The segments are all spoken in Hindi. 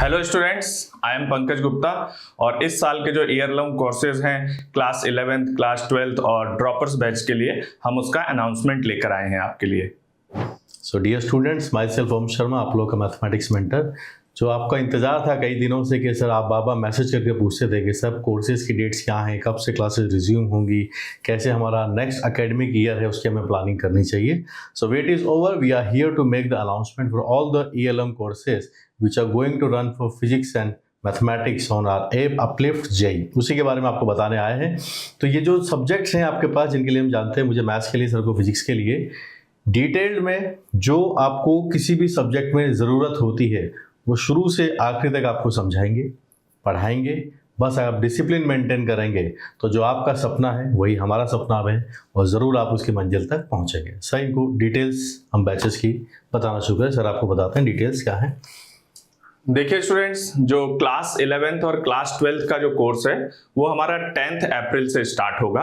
Hello students, I am Pankaj Gupta और इस साल के जो ईयर लॉन्ग कोर्सेज हैं क्लास 11th, क्लास 12th और ड्रॉपर्स बैच के लिए हम उसका अनाउंसमेंट लेकर आए हैं आपके लिए। So dear students, myself Om Sharma, आप लोग का मैथमेटिक्स मेंटर। जो आपका इंतजार था कई दिनों से कि सर आप बाबा मैसेज करके पूछते थे कि सब कोर्सेज की डेट्स क्या हैं, कब से क्लासेस रिज्यूम होंगी, कैसे हमारा नेक्स्ट एकेडमिक ईयर है उसकी हमें प्लानिंग करनी चाहिए। So wait is over, we are here to make the announcement for all the ELM courses which are going to run for physics and mathematics on our app uplift JEE। उसी के बारे में आपको बताने आए हैं। तो ये जो सब्जेक्ट्स हैं आपके पास जिनके लिए हम जानते हैं, मुझे मैथ्स के लिए, सर को फिजिक्स के लिए, डिटेल्ड में जो आपको किसी भी सब्जेक्ट में ज़रूरत होती है वो शुरू से आखिरी तक आपको समझाएंगे, पढ़ाएंगे। बस आप डिसिप्लिन मेंटेन करेंगे तो जो आपका सपना है वही हमारा सपना है और ज़रूर आप उसकी मंजिल तक पहुंचेंगे। सर इनको डिटेल्स हम बैचेस की बताना शुरू करें। सर आपको बताते हैं डिटेल्स क्या है। देखिए स्टूडेंट्स, जो क्लास 11th और क्लास 12th का जो कोर्स है वो हमारा 10th अप्रैल से स्टार्ट होगा।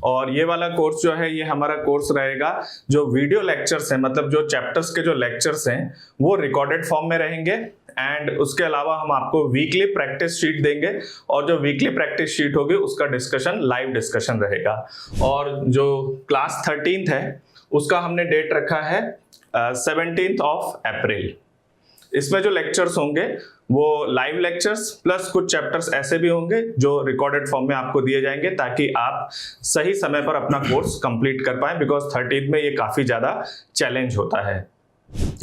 और ये वाला कोर्स जो है ये हमारा कोर्स रहेगा जो वीडियो लेक्चर्स हैं, मतलब जो चैप्टर्स के जो लेक्चर्स हैं वो रिकॉर्डेड फॉर्म में रहेंगे। एंड उसके अलावा हम आपको वीकली प्रैक्टिस शीट देंगे और जो वीकली प्रैक्टिस शीट होगी उसका डिस्कशन, लाइव डिस्कशन रहेगा। और जो क्लास 13th है उसका हमने डेट रखा है 17th ऑफ अप्रैल। इसमें जो लेक्चर्स होंगे वो लाइव लेक्चर्स प्लस कुछ चैप्टर्स ऐसे भी होंगे जो रिकॉर्डेड फॉर्म में आपको दिए जाएंगे ताकि आप सही समय पर अपना कोर्स कंप्लीट कर पाएं, बिकॉज 13th में ये काफी ज्यादा चैलेंज होता है।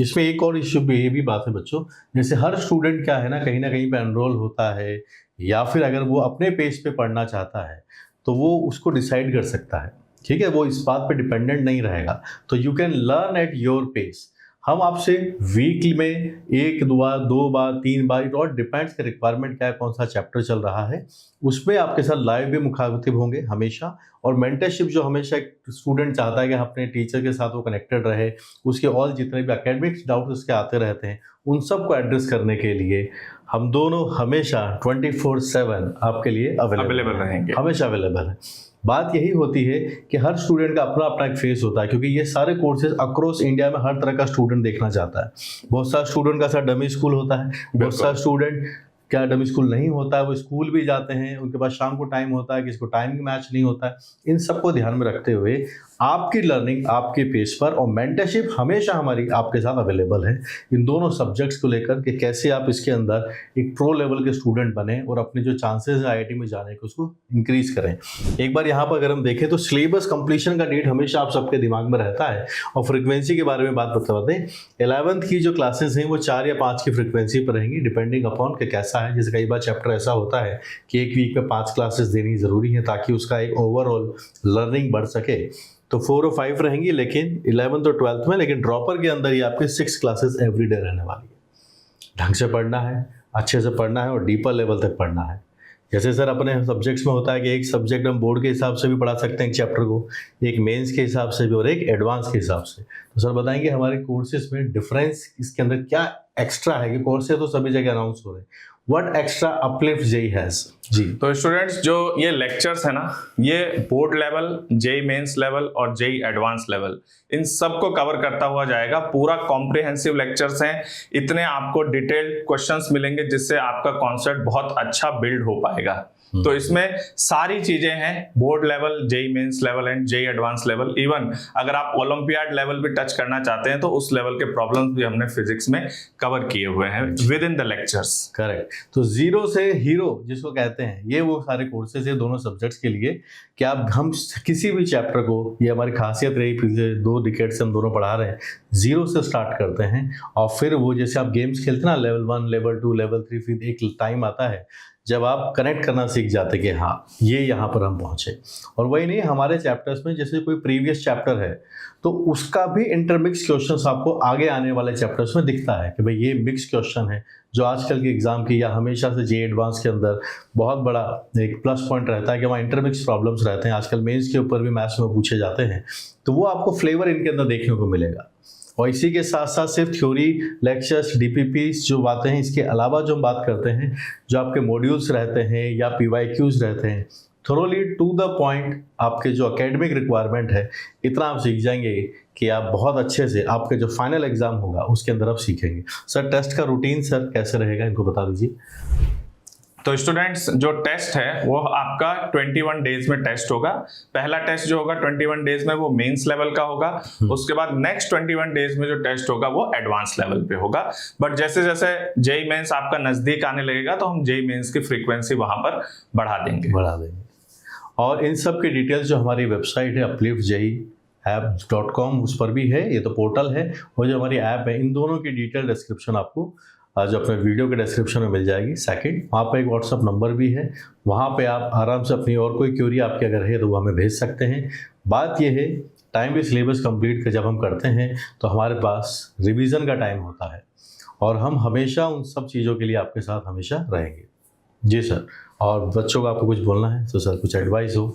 इसमें एक और इश्यू भी, ये भी बात है बच्चों, जैसे हर स्टूडेंट क्या है ना, कहीं ना कहीं पे एनरोल होता है या फिर अगर वो अपने पेज पे पढ़ना चाहता है तो वो उसको डिसाइड कर सकता है। ठीक है, वो इस बात पे डिपेंडेंट नहीं रहेगा। तो you can learn at your pace. हम आपसे वीकली में 1 बार, 2 बार, 3 बार, और डिपेंड्स के रिक्वायरमेंट क्या है, कौन सा चैप्टर चल रहा है, उसमें आपके साथ लाइव भी मुखातिब होंगे हमेशा। और मेंटरशिप जो हमेशा एक स्टूडेंट चाहता है कि अपने टीचर के साथ वो कनेक्टेड रहे, उसके और जितने भी एकेडमिक्स डाउट उसके आते रहते हैं उन सब को एड्रेस करने के लिए हम दोनों हमेशा 24/7 आपके लिए अवेलेबल रहेंगे, हमेशा अवेलेबल है। बात यही होती है कि हर स्टूडेंट का अपना अपना एक फेस होता है, क्योंकि ये सारे कोर्सेज अक्रॉस इंडिया में हर तरह का स्टूडेंट देखना चाहता है। बहुत सारे स्टूडेंट का सर डमी स्कूल होता है, बहुत सारे स्टूडेंट क्या डमी स्कूल नहीं होता है, वो स्कूल भी जाते हैं, उनके पास शाम को टाइम होता है, किसी को टाइमिंग मैच नहीं होता है। इन सबको ध्यान में रखते हुए आपकी लर्निंग आपके पेज पर और मेंटरशिप हमेशा हमारी आपके साथ अवेलेबल है इन दोनों सब्जेक्ट्स को लेकर कि कैसे आप इसके अंदर एक प्रो लेवल के स्टूडेंट बने और अपने जो चांसेस है IIT में जाने के उसको इंक्रीज करें। एक बार यहाँ पर अगर हम देखें तो सिलेबस कंप्लीशन का डेट हमेशा आप सबके दिमाग में रहता है। और फ्रिक्वेंसी के बारे में बात बताते हैं, 11th की जो क्लासेस हैं वो 4 या 5 की फ्रिक्वेंसी पर रहेंगी, डिपेंडिंग अपॉन कि कैसा है। जैसे कई बार चैप्टर ऐसा होता है कि एक वीक में 5 क्लासेस देनी ज़रूरी है ताकि उसका एक ओवरऑल लर्निंग बढ़ सके। तो 4 और 5 रहेंगी, लेकिन 11th और 12th में, लेकिन ड्रॉपर के अंदर ही आपके 6 क्लासेस एवरीडे रहने वाली है। ढंग से पढ़ना है, अच्छे से पढ़ना है और डीपर लेवल तक पढ़ना है। जैसे सर अपने सब्जेक्ट्स में होता है कि एक सब्जेक्ट हम बोर्ड के हिसाब से भी पढ़ा सकते हैं एक चैप्टर को, एक मेंस के हिसाब से भी और एक एडवांस के हिसाब से। तो सर बताएंगे हमारे कोर्सेज में डिफरेंस इसके अंदर क्या एक्स्ट्रा है, कि कोर्सेज तो सभी जगह अनाउंस हो रहे हैं, what extra uplift JEE has. जी तो स्टूडेंट्स, जो ये लेक्चर्स है ना, ये board level, JEE mains level और JEE एडवांस लेवल, इन सब को कवर करता हुआ जाएगा। पूरा कॉम्प्रिहेंसिव लेक्चर्स हैं, इतने आपको डिटेल्ड क्वेश्चंस मिलेंगे जिससे आपका कॉन्सेप्ट बहुत अच्छा बिल्ड हो पाएगा। तो इसमें सारी चीजें हैं, board level, JEE mains level and JEE advance level. Even अगर आप ओलंपियाड लेवल भी टच करना चाहते हैं तो उस लेवल के प्रॉब्लम्स भी हमने फिजिक्स में कवर किए हुए हैं with in the lectures. Correct. तो जीरो से हीरो जिसको कहते हैं, ये वो सारे कोर्सेज है दोनों सब्जेक्ट्स के लिए कि आप हम किसी भी चैप्टर को, ये हमारी खासियत रही पिछले 2 डिकेड से हम दोनों पढ़ा रहे हैं, जीरो से स्टार्ट करते हैं और फिर वो जैसे आप गेम्स खेलते हैं ना, लेवल 1, लेवल 2, लेवल 3, फिर एक टाइम आता है जब आप कनेक्ट करना सीख जाते कि हाँ ये यहाँ पर हम पहुँचे। और वही नहीं, हमारे चैप्टर्स में जैसे कोई प्रीवियस चैप्टर है तो उसका भी इंटरमिक्स क्वेश्चंस आपको आगे आने वाले चैप्टर्स में दिखता है कि भाई ये मिक्स क्वेश्चन है, जो आजकल के एग्जाम की या हमेशा से JEE एडवांस के अंदर बहुत बड़ा एक प्लस पॉइंट रहता है कि वहाँ इंटरमिक्स प्रॉब्लम्स रहते हैं। आजकल मेंस के ऊपर भी मैथ्स में पूछे जाते हैं, तो वो आपको फ्लेवर इनके अंदर देखने को मिलेगा। और इसी के साथ साथ सिर्फ थ्योरी लेक्चर्स, DPPs जो बातें हैं, इसके अलावा जो हम बात करते हैं, जो आपके मॉड्यूल्स रहते हैं या PYQs रहते हैं, थोरोली टू द पॉइंट आपके जो एकेडमिक रिक्वायरमेंट है, इतना आप सीख जाएंगे कि आप बहुत अच्छे से आपके जो फाइनल एग्जाम होगा उसके अंदर आप सीखेंगे। सर टेस्ट का रूटीन सर कैसे रहेगा, इनको बता दीजिए। तो स्टूडेंट्स जो टेस्ट है वो आपका 21 डेज में टेस्ट होगा। पहला टेस्ट जो होगा 21 डेज में वो मेंस लेवल का होगा। उसके बाद नेक्स्ट 21 डेज में जो टेस्ट होगा वो एडवांस लेवल पे होगा। बट जैसे जैसे जेई मेंस आपका नजदीक आने लगेगा तो हम जेई मेंस की फ्रीक्वेंसी वहां पर बढ़ा देंगे। और इन सब की डिटेल्स जो हमारी वेबसाइट है upliftjeiapp.com उस पर भी है, ये तो पोर्टल है, और जो हमारी ऐप है इन दोनों की डिटेल डिस्क्रिप्शन आपको जो अपने वीडियो के डिस्क्रिप्शन में मिल जाएगी। सेकंड, वहाँ पे एक व्हाट्सअप नंबर भी है, वहाँ पे आप आराम से अपनी और कोई क्यूरी आपके अगर है तो वो हमें भेज सकते हैं। बात ये है टाइम भी सिलेबस कंप्लीट का जब हम करते हैं तो हमारे पास रिवीजन का टाइम होता है और हम हमेशा उन सब चीज़ों के लिए आपके साथ हमेशा रहेंगे। जी सर, और बच्चों को आपको कुछ बोलना है तो सर कुछ एडवाइस हो।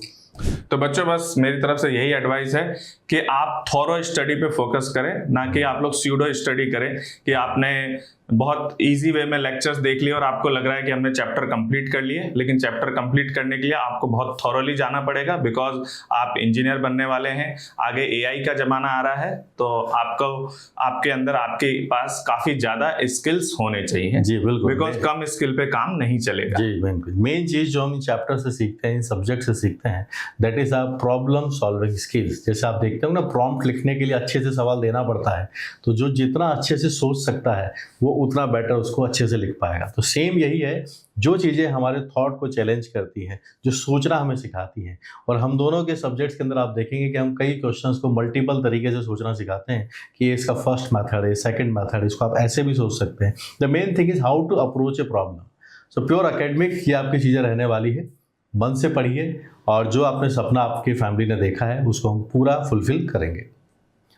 तो बच्चों बस मेरी तरफ से यही एडवाइस है कि आप थॉरो स्टडी पे फोकस करें, ना कि आप लोग स्यूडो स्टडी करें कि आपने बहुत इजी वे में लेक्चर्स देख लिए और आपको लग रहा है कि हमने चैप्टर कंप्लीट कर लिए। लेकिन चैप्टर कंप्लीट करने के लिए आपको बहुत थॉरोली जाना पड़ेगा, बिकॉज आप इंजीनियर बनने वाले हैं। आगे एआई का जमाना आ रहा है तो आपको आपके अंदर आपके पास काफी ज्यादा स्किल्स होने चाहिए। जी बिल्कुल, बिकॉज कम स्किल पे काम नहीं चलेगा। जी बिल्कुल, मेन चीज जो हम इन चैप्टर से सीखते हैं, इन सब्जेक्ट से सीखते हैं, that is our problem solving skills. जैसे आप देखते हो ना, प्रॉम्प्ट लिखने के लिए अच्छे से सवाल देना पड़ता है, तो जो जितना अच्छे से सोच सकता है वो उतना बेटर उसको अच्छे से लिख पाएगा। तो सेम यही है, जो चीज़ें हमारे थॉट को चैलेंज करती हैं, जो सोचना हमें सिखाती हैं, और हम दोनों के सब्जेक्ट्स के अंदर आप देखेंगे कि हम कई क्वेश्चंस को मल्टीपल तरीके से सोचना सिखाते हैं कि ये इसका फर्स्ट मेथड है, सेकंड मेथड है, इसको आप ऐसे भी सोच सकते हैं। The main thing is how to approach a problem. So pure academic ये आपकी चीज़ें रहने वाली है। मन से पढ़िए और जो आपने सपना आपकी फैमिली ने देखा है उसको हम पूरा फुलफिल करेंगे।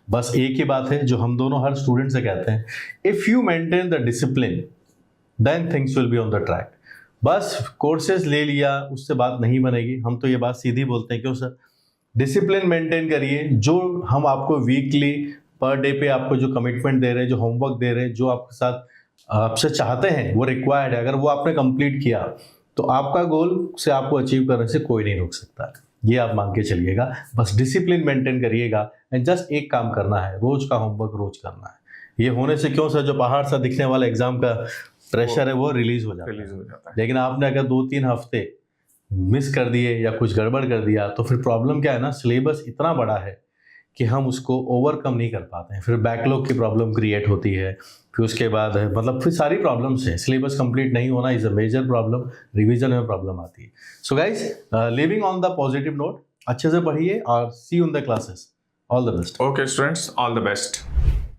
बस एक ही बात है जो हम दोनों हर स्टूडेंट से कहते हैं, if you maintain the discipline then things will be on the track. बस कोर्सेज ले लिया उससे बात नहीं बनेगी, हम तो ये बात सीधी बोलते हैं। क्यों सर? डिसिप्लिन मेंटेन करिए। जो हम आपको वीकली पर डे पे आपको जो कमिटमेंट दे रहे हैं, जो होमवर्क दे रहे हैं, जो आपके साथ आपसे चाहते हैं वो रिक्वायर्ड है, अगर वो आपने कंप्लीट किया तो आपका गोल से आपको अचीव करने से कोई नहीं रोक सकता। ये आप मान के चलिएगा। बस डिसिप्लिन मेंटेन करिएगा एंड जस्ट एक काम करना है, रोज का होमवर्क रोज करना है। ये होने से क्यों सर, जो पहाड़ सा दिखने वाला एग्जाम का प्रेशर है वो रिलीज हो जाता है। लेकिन आपने अगर 2-3 हफ्ते मिस कर दिए या कुछ गड़बड़ कर दिया तो फिर प्रॉब्लम क्या है ना, सिलेबस इतना बड़ा है कि हम उसको ओवरकम नहीं कर पाते हैं। फिर बैकलॉग की प्रॉब्लम क्रिएट होती है, फिर उसके बाद मतलब फिर सारी प्रॉब्लम्स हैं। सिलेबस कंप्लीट नहीं होना is a major problem, revision में प्रॉब्लम आती है। So guys, living on the positive note, अच्छे से पढ़िए और see you in the classes. All the best. Okay students, all the best.